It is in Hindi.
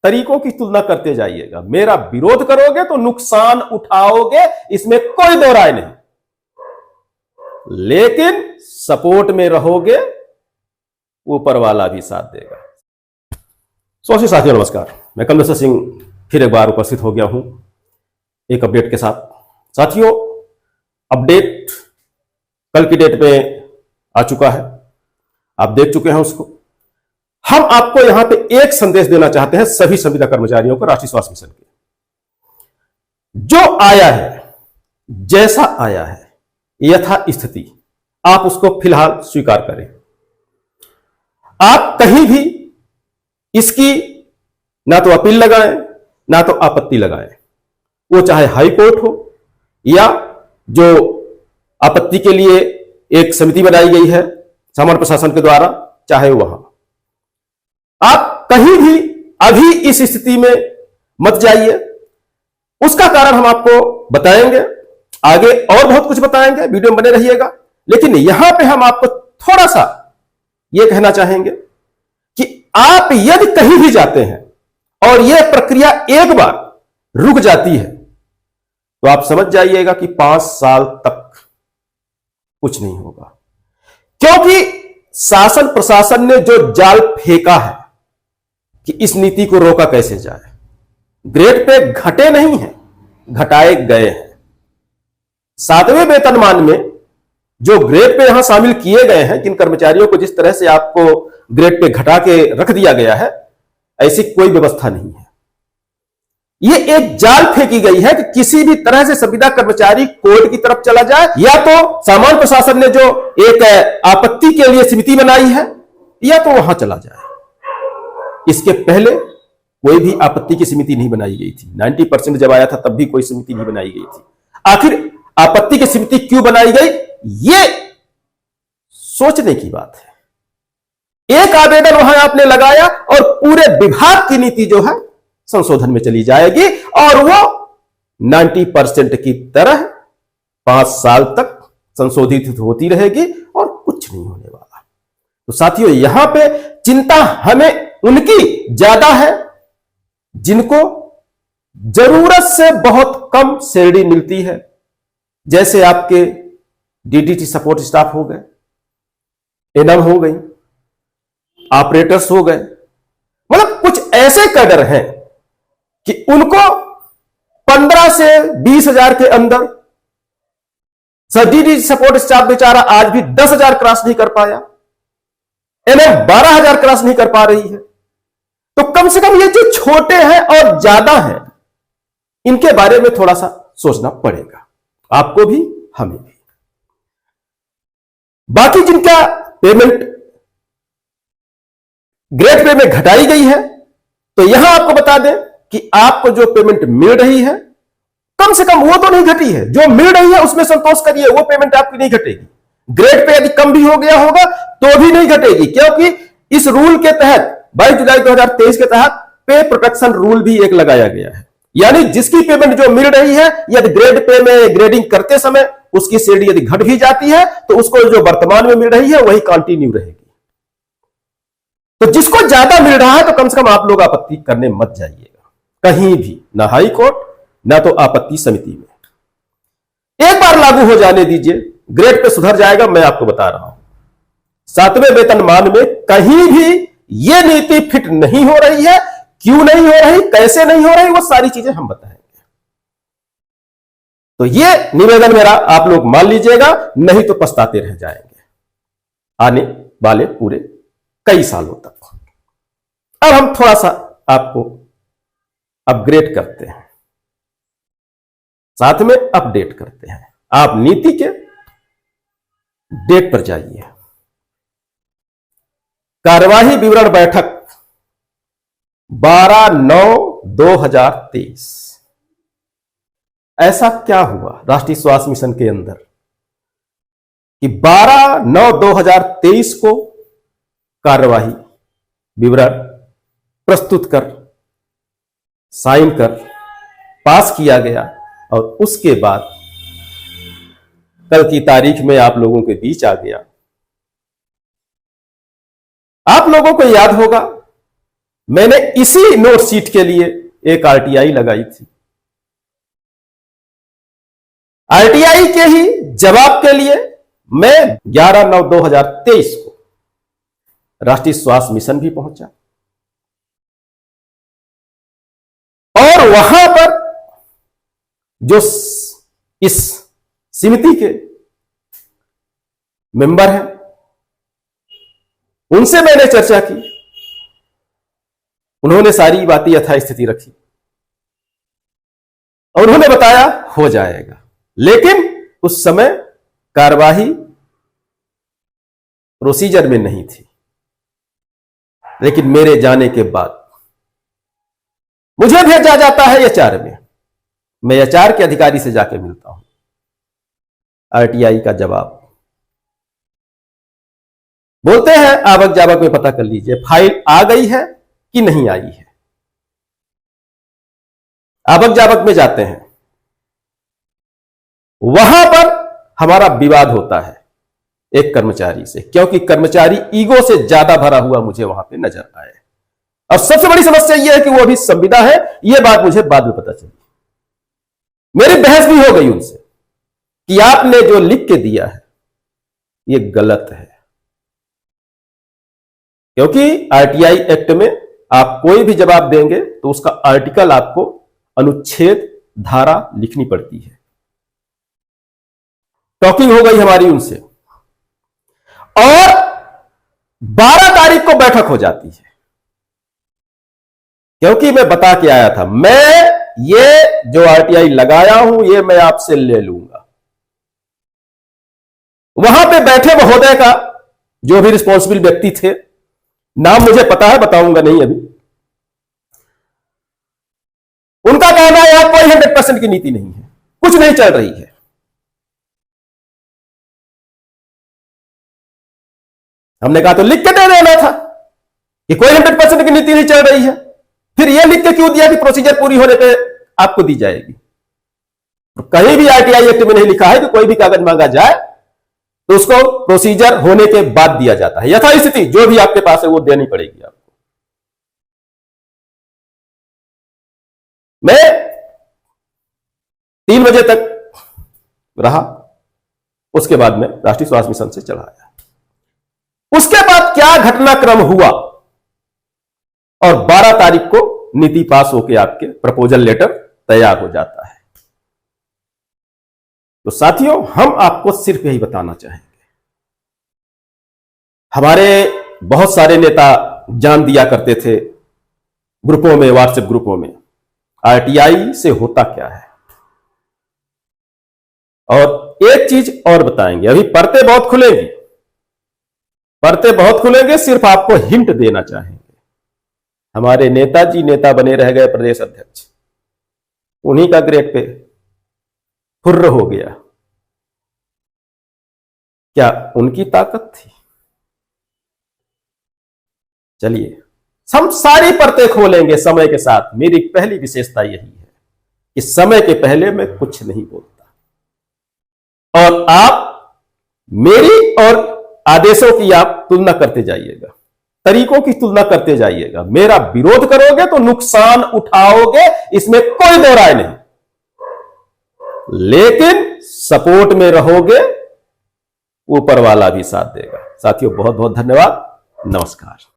तरीकों की तुलना करते जाइएगा। मेरा विरोध करोगे तो नुकसान उठाओगे, इसमें कोई दो राय नहीं, लेकिन सपोर्ट में रहोगे, ऊपर वाला भी साथ देगा। साथियों नमस्कार, मैं कमलेश्वर सिंह फिर एक बार उपस्थित हो गया हूं एक अपडेट के साथ। साथियों, अपडेट कल की डेट में आ चुका है, आप देख चुके हैं उसको। हम आपको यहां पे एक संदेश देना चाहते हैं सभी संविदा कर्मचारियों को, राष्ट्रीय स्वास्थ्य मिशन के। जो आया है, जैसा आया है, यथा स्थिति आप उसको फिलहाल स्वीकार करें। आप कहीं भी इसकी ना तो अपील लगाएं ना तो आपत्ति लगाएं, वो चाहे हाई कोर्ट हो या जो आपत्ति के लिए एक समिति बनाई गई है सामान्य प्रशासन के द्वारा, चाहे वहां आप कहीं भी अभी इस स्थिति में मत जाइए। उसका कारण हम आपको बताएंगे, आगे और बहुत कुछ बताएंगे, वीडियो में बने रहिएगा। लेकिन यहां पे हम आपको थोड़ा सा यह कहना चाहेंगे कि आप यदि कहीं भी जाते हैं और यह प्रक्रिया एक बार रुक जाती है तो आप समझ जाइएगा कि 5 साल तक कुछ नहीं होगा, क्योंकि शासन प्रशासन ने जो जाल फेंका है कि इस नीति को रोका कैसे जाए। ग्रेड पे घटे नहीं हैं, घटाए गए हैं। 7वें वेतनमान में जो ग्रेड पे यहां शामिल किए गए हैं, जिन कर्मचारियों को जिस तरह से आपको ग्रेड पे घटा के रख दिया गया है, ऐसी कोई व्यवस्था नहीं है। यह एक जाल फेंकी गई है कि किसी भी तरह से संविदा कर्मचारी कोर्ट की तरफ चला जाए, या तो सामान्य प्रशासन ने जो एक आपत्ति के लिए समिति बनाई है, या तो वहां चला जाए। इसके पहले कोई भी आपत्ति की समिति नहीं बनाई गई थी। 90% जब आया था तब भी कोई समिति नहीं बनाई गई थी। आखिर आपत्ति की समिति क्यों बनाई गई, यह सोचने की बात है। एक आवेदन वहां आपने लगाया और पूरे विभाग की नीति जो है संशोधन में चली जाएगी, और वो 90% की तरह 5 साल तक संशोधित होती रहेगी और कुछ नहीं होने वाला। तो साथियों, यहां पे चिंता हमें उनकी ज्यादा है जिनको जरूरत से बहुत कम सैलरी मिलती है, जैसे आपके डीडीटी सपोर्ट स्टाफ हो गए, एनएम हो गई, ऑपरेटर्स हो गए। मतलब कुछ ऐसे कैडर हैं कि उनको 15 से 20 हजार के अंदर, डीडीटी सपोर्ट स्टाफ बेचारा आज भी 10,000 क्रॉस नहीं कर पाया, एनएम 12,000 क्रॉस नहीं कर पा रही है। तो कम से कम ये जो छोटे हैं और ज्यादा हैं, इनके बारे में थोड़ा सा सोचना पड़ेगा, आपको भी हमें भी। बाकी जिनका पेमेंट ग्रेड पे में घटाई गई है, तो यहां आपको बता दें कि आपको जो पेमेंट मिल रही है, कम से कम वो तो नहीं घटी है। जो मिल रही है उसमें संतोष करिए, वो पेमेंट आपकी नहीं घटेगी। ग्रेड पे यदि कम भी हो गया होगा तो भी नहीं घटेगी, क्योंकि इस रूल के तहत 22 जुलाई 2023 के तहत पे प्रोटेक्शन रूल भी एक लगाया गया है। यानी जिसकी पेमेंट जो मिल रही है, यदि ग्रेड पे में ग्रेडिंग करते समय उसकी सैलरी यदि घट भी जाती है तो उसको जो वर्तमान में मिल रही है वही कंटिन्यू रहेगी। तो जिसको ज्यादा मिल रहा है तो कम से कम आप लोग आपत्ति करने मत जाइएगा कहीं भी, ना हाई कोर्ट ना तो आपत्ति समिति में। एक बार लागू हो जाने दीजिए, ग्रेड पे सुधर जाएगा। मैं आपको बता रहा हूं, 7वें वेतनमान में कहीं भी यह नीति फिट नहीं हो रही है। क्यों नहीं हो रही, कैसे नहीं हो रही, वो सारी चीजें हम बताएंगे। तो यह निवेदन मेरा आप लोग मान लीजिएगा, नहीं तो पछताते रह जाएंगे आने वाले पूरे कई सालों तक। अब हम थोड़ा सा आपको अपग्रेड करते हैं, साथ में अपडेट करते हैं। आप नीति के डेट पर जाइए। कार्यवाही विवरण बैठक 12/9/2023। ऐसा क्या हुआ राष्ट्रीय स्वास्थ्य मिशन के अंदर कि 12/9/2023 को कार्यवाही विवरण प्रस्तुत कर, साइन कर पास किया गया, और उसके बाद कल की तारीख में आप लोगों के बीच आ गया। आप लोगों को याद होगा मैंने इसी नोट शीट के लिए एक आरटीआई लगाई थी। आरटीआई के ही जवाब के लिए मैं 11/9/2023 को राष्ट्रीय स्वास्थ्य मिशन भी पहुंचा और वहां पर जो इस समिति के मेंबर हैं उनसे मैंने चर्चा की। उन्होंने सारी बातें यथास्थिति रखी और उन्होंने बताया हो जाएगा, लेकिन उस समय कार्यवाही प्रोसीजर में नहीं थी। लेकिन मेरे जाने के बाद मुझे भेजा जाता है एचआर में, मैं एचआर के अधिकारी से जाके मिलता हूं। आरटीआई का जवाब बोलते हैं आवक जावक में पता कर लीजिए फाइल आ गई है कि नहीं आई है। आवक जावक में जाते हैं, वहां पर हमारा विवाद होता है एक कर्मचारी से, क्योंकि कर्मचारी ईगो से ज्यादा भरा हुआ मुझे वहां पे नजर आया। और सबसे बड़ी समस्या यह है कि वो अभी संविदा है, यह बात मुझे बाद में पता चली। मेरी बहस भी हो गई उनसे कि आपने जो लिख के दिया है यह गलत है, क्योंकि आरटीआई एक्ट में आप कोई भी जवाब देंगे तो उसका आर्टिकल आपको अनुच्छेद धारा लिखनी पड़ती है। टॉकिंग हो गई हमारी उनसे और 12 तारीख को बैठक हो जाती है, क्योंकि मैं बता के आया था मैं ये जो आरटीआई लगाया हूं ये मैं आपसे ले लूंगा। वहां पे बैठे महोदय का जो भी रिस्पॉन्सिबल व्यक्ति थे, नाम मुझे पता है, बताऊंगा नहीं अभी, उनका कहना है यार कोई 100% की नीति नहीं है, कुछ नहीं चल रही है। हमने कहा तो लिख के दे देना था कि कोई 100% की नीति नहीं चल रही है, फिर यह लिख के क्यों दिया कि प्रोसीजर पूरी होने पे आपको दी जाएगी। तो कहीं भी आरटीआई एक्ट में नहीं लिखा है कि कोई भी कागज मांगा जाए तो उसको प्रोसीजर होने के बाद दिया जाता है। यथास्थिति जो भी आपके पास है वो देनी पड़ेगी आपको। मैं 3 बजे तक रहा, उसके बाद में राष्ट्रीय स्वास्थ्य मिशन से चला आया। उसके बाद क्या घटनाक्रम हुआ और 12 तारीख को नीति पास होकर आपके प्रपोजल लेटर तैयार हो जाता है। तो साथियों, हम आपको सिर्फ यही बताना चाहेंगे, हमारे बहुत सारे नेता जान दिया करते थे ग्रुपों में, व्हाट्सएप ग्रुपों में, आरटीआई से होता क्या है। और एक चीज और बताएंगे, अभी परतें बहुत खुलेंगी, परतें बहुत खुलेंगे, सिर्फ आपको हिंट देना चाहेंगे। हमारे नेताजी नेता बने रह गए प्रदेश अध्यक्ष, उन्हीं का ग्रेड पे फुर्र हो गया, क्या उनकी ताकत थी? चलिए हम सारी परतें खोलेंगे समय के साथ। मेरी पहली विशेषता यही है कि समय के पहले मैं कुछ नहीं बोलता और आप मेरी और आदेशों की आप तुलना करते जाइएगा, तरीकों की तुलना करते जाइएगा। मेरा विरोध करोगे तो नुकसान उठाओगे, इसमें कोई दो राय नहीं, लेकिन सपोर्ट में रहोगे, ऊपर वाला भी साथ देगा। साथियों बहुत बहुत धन्यवाद, नमस्कार।